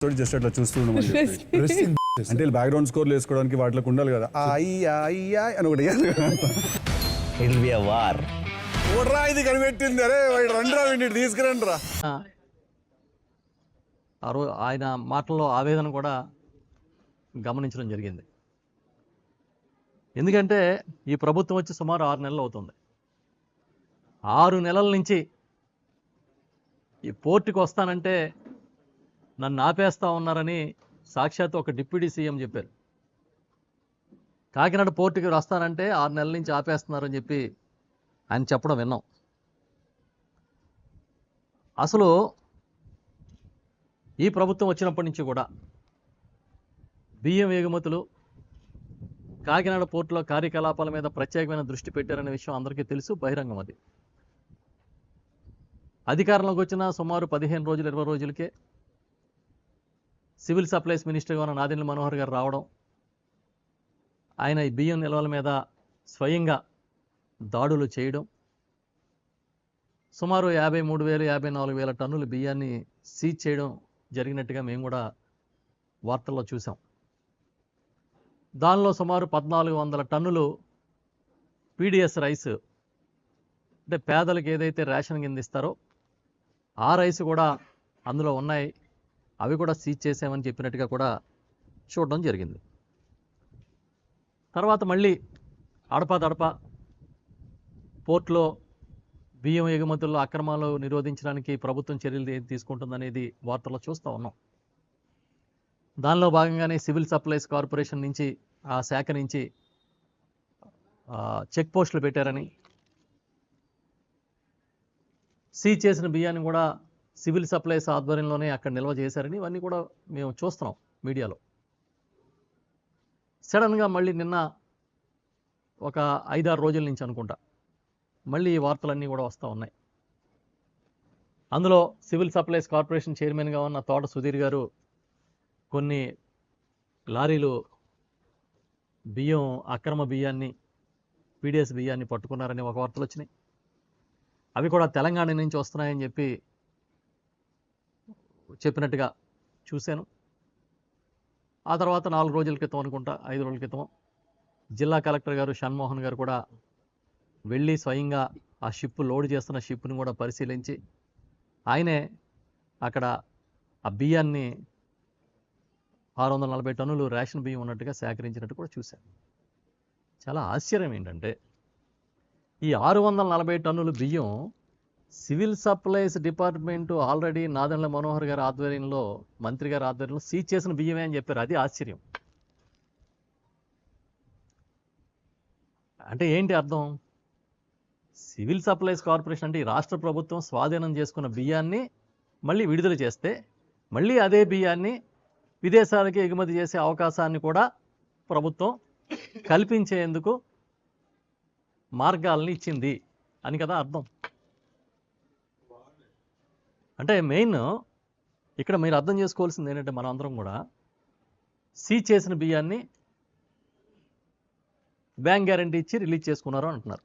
Just అట్లా చూస్తూ ఉండమని చెప్పి. అంటే బ్యాక్గ్రౌండ్ స్కోర్లు వేసుకోవడానికి వాటికి ఉండాలి కదా, అయ్యా అయ్యా అని ఒకటి it will be a war. ఓడ్రా ఇది కనిపెట్టింది, అరే రండిరా వీడిని తీసుకురండి రా. ఆ రోజు ఆయన మాటల్లో ఆవేదన కూడా గమనించడం జరిగింది. ఎందుకంటే ఈ ప్రభుత్వం వచ్చి సుమారు 6 నెలలు అవుతుంది. 6 నెలల నుంచి ఈ పోర్టుకి వస్తానంటే నన్ను ఆపేస్తా ఉన్నారని సాక్షాత్ ఒక డిప్యూటీ సీఎం చెప్పారు. కాకినాడ పోర్టుకి వస్తానంటే 6 నెలల నుంచి ఆపేస్తున్నారని చెప్పి ఆయన చెప్పడం విన్నాం. అసలు ఈ ప్రభుత్వం వచ్చినప్పటి నుంచి కూడా బియ్యం ఎగుమతులు, కాకినాడ పోర్టులో కార్యకలాపాల మీద ప్రత్యేకమైన దృష్టి పెట్టారనే విషయం అందరికీ తెలుసు, బహిరంగం. అది అధికారంలోకి వచ్చిన సుమారు 15 రోజులు 20 రోజులకే సివిల్ సప్లైస్ మినిస్టర్గా ఉన్న నాదెండ్ల మనోహర్ గారు రావడం, ఆయన ఈ బియ్యం నిల్వల మీద స్వయంగా దాడులు చేయడం, సుమారు 53,000 54,000 టన్నుల బియ్యాన్ని సీజ్ చేయడం జరిగినట్టుగా మేము కూడా వార్తల్లో చూసాం. దానిలో సుమారు 1,400 టన్నులు పీడిఎస్ రైస్, అంటే పేదలకు ఏదైతే రేషన్ కింద ఇస్తారో ఆ రైస్ కూడా అందులో ఉన్నాయి, అవి కూడా సీజ్ చేసామని చెప్పినట్టుగా కూడా చూడడం జరిగింది. తర్వాత మళ్ళీ అడపాదడపా పోర్టులో బియ్యం ఎగుమతుల్లో అక్రమాలు నిరోధించడానికి ప్రభుత్వం చర్యలు తీసుకుంటుందనేది వార్తల్లో చూస్తూ ఉన్నాం. దానిలో భాగంగానే సివిల్ సప్లైస్ కార్పొరేషన్ నుంచి, ఆ శాఖ నుంచి చెక్ పోస్టులు పెట్టారని, సీజ్ చేసిన బియ్యాన్ని కూడా సివిల్ సప్లైస్ ఆధ్వర్యంలోనే అక్కడ నిల్వ చేశారని ఇవన్నీ కూడా మేము చూస్తున్నాం మీడియాలో. సడన్గా మళ్ళీ నిన్న ఒక 5-6 రోజుల నుంచి అనుకుంటా మళ్ళీ ఈ వార్తలన్నీ కూడా వస్తూ ఉన్నాయి. అందులో సివిల్ సప్లైస్ కార్పొరేషన్ చైర్మన్గా ఉన్న తోట సుధీర్ గారు కొన్ని లారీలు బియ్యం, అక్రమ బియ్యాన్ని, పీడిఎస్ బియ్యాన్ని పట్టుకున్నారని ఒక వార్తలు వచ్చినాయి. అవి కూడా తెలంగాణ నుంచి వస్తున్నాయని చెప్పినట్టుగా చూశాను. ఆ తర్వాత 4 రోజుల క్రితం అనుకుంటా, 5 రోజుల క్రితం జిల్లా కలెక్టర్ గారు షణ్మోహన్ గారు కూడా వెళ్ళి స్వయంగా ఆ షిప్, లోడ్ చేస్తున్న షిప్ని కూడా పరిశీలించి ఆయనే అక్కడ ఆ బియ్యాన్ని 640 టన్నులు రేషన్ బియ్యం ఉన్నట్టుగా సేకరించినట్టు కూడా చూశాను. చాలా ఆశ్చర్యం ఏంటంటే ఈ 640 టన్నుల బియ్యం civil supplies department already Nadendla Manohar గారి ఆధ్వర్యంలో, మంత్రి గారి ఆధ్వర్యంలో సీజ్ చేసిన బియ్యమే అని చెప్పారు. అది ఆశ్చర్యం. అంటే ఏంటి అర్థం? సివిల్ సప్లైస్ కార్పొరేషన్ అంటే ఈ రాష్ట్ర ప్రభుత్వం స్వాధీనం చేసుకున్న బియ్యాన్ని మళ్ళీ విడుదల చేస్తే, మళ్ళీ అదే బియ్యాన్ని విదేశాలకి ఎగుమతి చేసే అవకాశాన్ని కూడా ప్రభుత్వం కల్పించేందుకు మార్గాలని ఇచ్చింది అని కదా అర్థం. అంటే మెయిన్ ఇక్కడ మీరు అర్థం చేసుకోవాల్సింది ఏంటంటే, మనం అందరం కూడా సీజ్ చేసిన బియ్యాన్ని బ్యాంక్ గ్యారంటీ ఇచ్చి రిలీజ్ చేసుకున్నారు అంటున్నారు.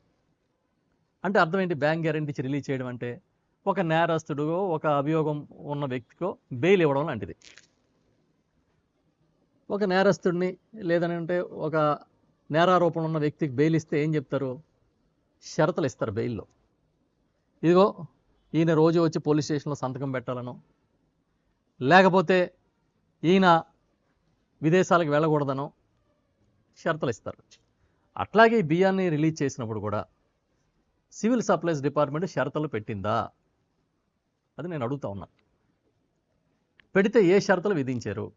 అంటే అర్థం ఏంటి? బ్యాంక్ గ్యారంటీ ఇచ్చి రిలీజ్ చేయడం అంటే ఒక నేరస్తుడిగో, ఒక అభియోగం ఉన్న వ్యక్తికో బెయిల్ ఇవ్వడం లాంటిది. ఒక నేరస్తుడిని లేదంటే ఒక నేరారోపణ ఉన్న వ్యక్తికి బెయిల్ ఇస్తే ఏం చెప్తారు? షరతులు ఇస్తారు బెయిల్లో. ఇదిగో ఈయన రోజు వచ్చి పోలీస్ స్టేషన్లో సంతకం పెట్టాలను, లేకపోతే ఈయన విదేశాలకు వెళ్ళకూడదనో షరతులు ఇస్తారు. అట్లాగే ఈ బియ్యాన్ని రిలీజ్ చేసినప్పుడు కూడా సివిల్ సప్లైస్ డిపార్ట్మెంట్ షరతులు పెట్టిందా? అది నేను అడుగుతా ఉన్నా. పెడితే ఏ షరతులు విధించారు?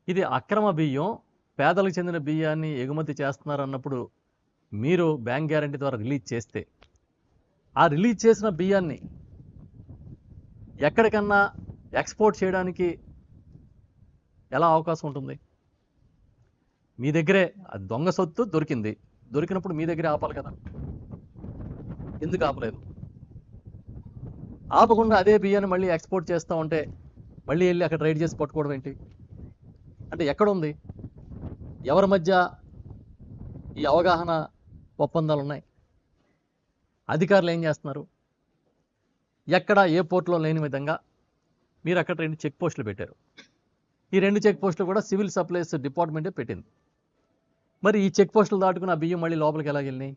ఇది అక్రమ బియ్యం, పేదలకు చెందిన బియ్యాన్ని ఎగుమతి చేస్తున్నారన్నప్పుడు మీరు బ్యాంక్ గ్యారంటీ ద్వారా రిలీజ్ చేస్తే, ఆ రిలీజ్ చేసిన బియ్యాన్ని ఎక్కడికన్నా ఎక్స్పోర్ట్ చేయడానికి ఎలా అవకాశం ఉంటుంది? మీ దగ్గరే దొంగ సొత్తు దొరికింది, దొరికినప్పుడు మీ దగ్గరే ఆపాలి కదా. ఎందుకు ఆపలేదు? ఆపకుండా అదే బియ్యాన్ని మళ్ళీ ఎక్స్పోర్ట్ చేస్తూ ఉంటే మళ్ళీ వెళ్ళి అక్కడ రైడ్ చేసి పట్టుకోవడం ఏంటి? అంటే ఎక్కడుంది? ఎవరి మధ్య ఈ అవగాహన ఒప్పందాలు ఉన్నాయి? అధికారులు ఏం చేస్తున్నారు? ఎక్కడ ఏ పోర్టులో లేని విధంగా మీరు అక్కడ 2 చెక్ పోస్టులు పెట్టారు. ఈ 2 చెక్ పోస్టులు కూడా సివిల్ సప్లైస్ డిపార్ట్మెంటే పెట్టింది. మరి ఈ చెక్ పోస్టులు దాటుకుని ఆ బియ్యం మళ్ళీ లోపలికి ఎలా వెళ్ళినాయి?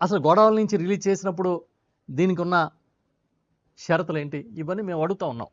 అసలు గోడౌన్ నుంచి రిలీజ్ చేసినప్పుడు దీనికి ఉన్న షరతులు ఏంటి? ఇవన్నీ మేము అడుగుతా ఉన్నాం.